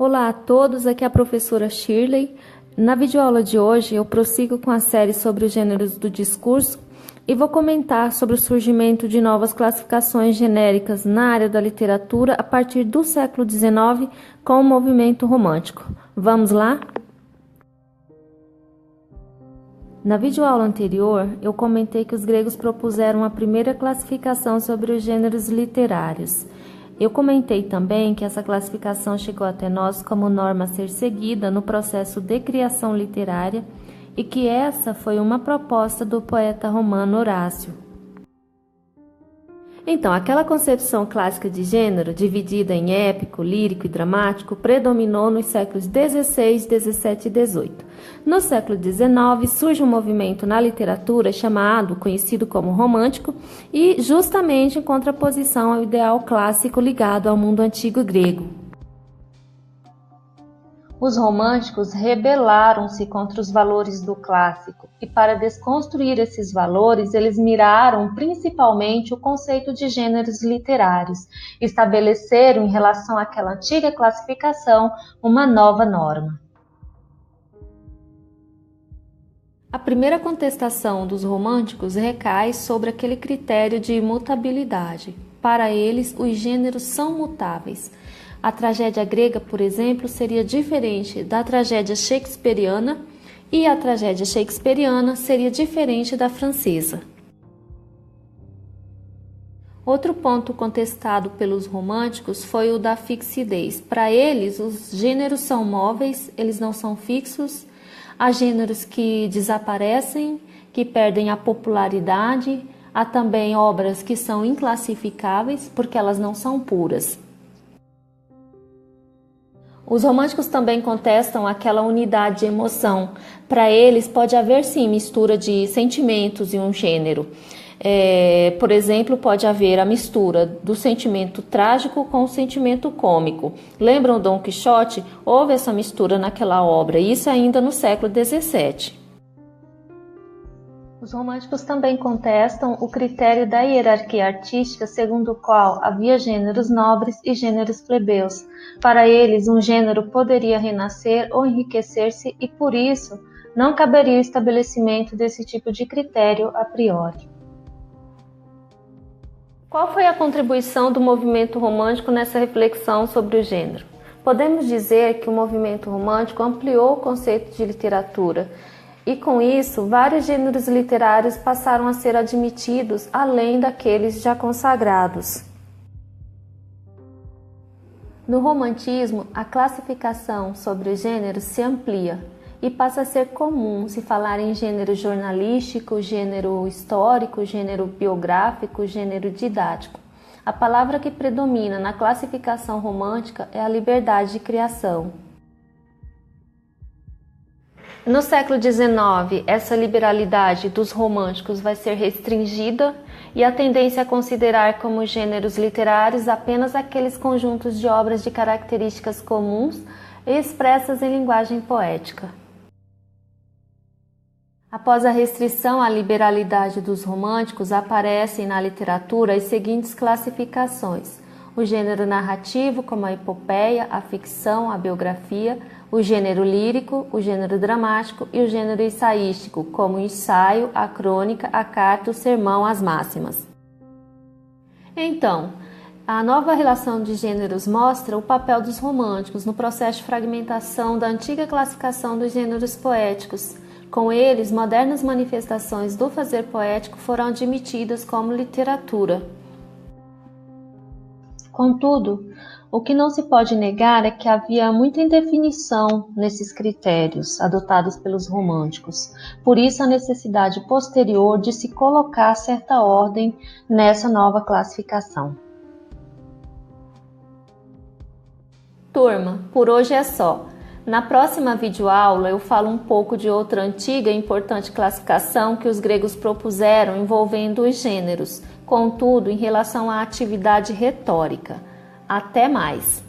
Olá a todos, aqui é a professora Shirley. Na videoaula de hoje eu prossigo com a série sobre os gêneros do discurso e vou comentar sobre o surgimento de novas classificações genéricas na área da literatura a partir do século XIX com o movimento romântico. Vamos lá? Na videoaula anterior, eu comentei que os gregos propuseram a primeira classificação sobre os gêneros literários. Eu comentei também que essa classificação chegou até nós como norma a ser seguida no processo de criação literária e que essa foi uma proposta do poeta romano Horácio. Então, aquela concepção clássica de gênero, dividida em épico, lírico e dramático, predominou nos séculos XVI, XVII e XVIII. No século XIX, surge um movimento na literatura conhecido como romântico, e justamente em contraposição ao ideal clássico ligado ao mundo antigo grego. Os românticos rebelaram-se contra os valores do clássico e, para desconstruir esses valores, eles miraram principalmente o conceito de gêneros literários, estabeleceram em relação àquela antiga classificação uma nova norma. A primeira contestação dos românticos recai sobre aquele critério de imutabilidade. Para eles, os gêneros são mutáveis. A tragédia grega, por exemplo, seria diferente da tragédia shakespeariana e a tragédia shakespeariana seria diferente da francesa. Outro ponto contestado pelos românticos foi o da fixidez. Para eles, os gêneros são móveis, eles não são fixos. Há gêneros que desaparecem, que perdem a popularidade. Há também obras que são inclassificáveis porque elas não são puras. Os românticos também contestam aquela unidade de emoção. Para eles, pode haver sim mistura de sentimentos em um gênero. Por exemplo, pode haver a mistura do sentimento trágico com o sentimento cômico. Lembram Dom Quixote? Houve essa mistura naquela obra, isso ainda no século XVII. Os românticos também contestam o critério da hierarquia artística segundo o qual havia gêneros nobres e gêneros plebeus. Para eles, um gênero poderia renascer ou enriquecer-se e, por isso, não caberia o estabelecimento desse tipo de critério a priori. Qual foi a contribuição do movimento romântico nessa reflexão sobre o gênero? Podemos dizer que o movimento romântico ampliou o conceito de literatura e, com isso, vários gêneros literários passaram a ser admitidos além daqueles já consagrados. No romantismo, a classificação sobre os gêneros se amplia e passa a ser comum se falar em gênero jornalístico, gênero histórico, gênero biográfico, gênero didático. A palavra que predomina na classificação romântica é a liberdade de criação. No século XIX, essa liberalidade dos românticos vai ser restringida e a tendência a considerar como gêneros literários apenas aqueles conjuntos de obras de características comuns e expressas em linguagem poética. Após a restrição à liberalidade dos românticos, aparecem na literatura as seguintes classificações: o gênero narrativo, como a epopeia, a ficção, a biografia, o gênero lírico, o gênero dramático e o gênero ensaístico, como o ensaio, a crônica, a carta, o sermão, as máximas. Então, a nova relação de gêneros mostra o papel dos românticos no processo de fragmentação da antiga classificação dos gêneros poéticos. Com eles, modernas manifestações do fazer poético foram admitidas como literatura. Contudo, o que não se pode negar é que havia muita indefinição nesses critérios adotados pelos românticos. Por isso, a necessidade posterior de se colocar certa ordem nessa nova classificação. Turma, por hoje é só. Na próxima videoaula eu falo um pouco de outra antiga e importante classificação que os gregos propuseram envolvendo os gêneros, contudo em relação à atividade retórica. Até mais!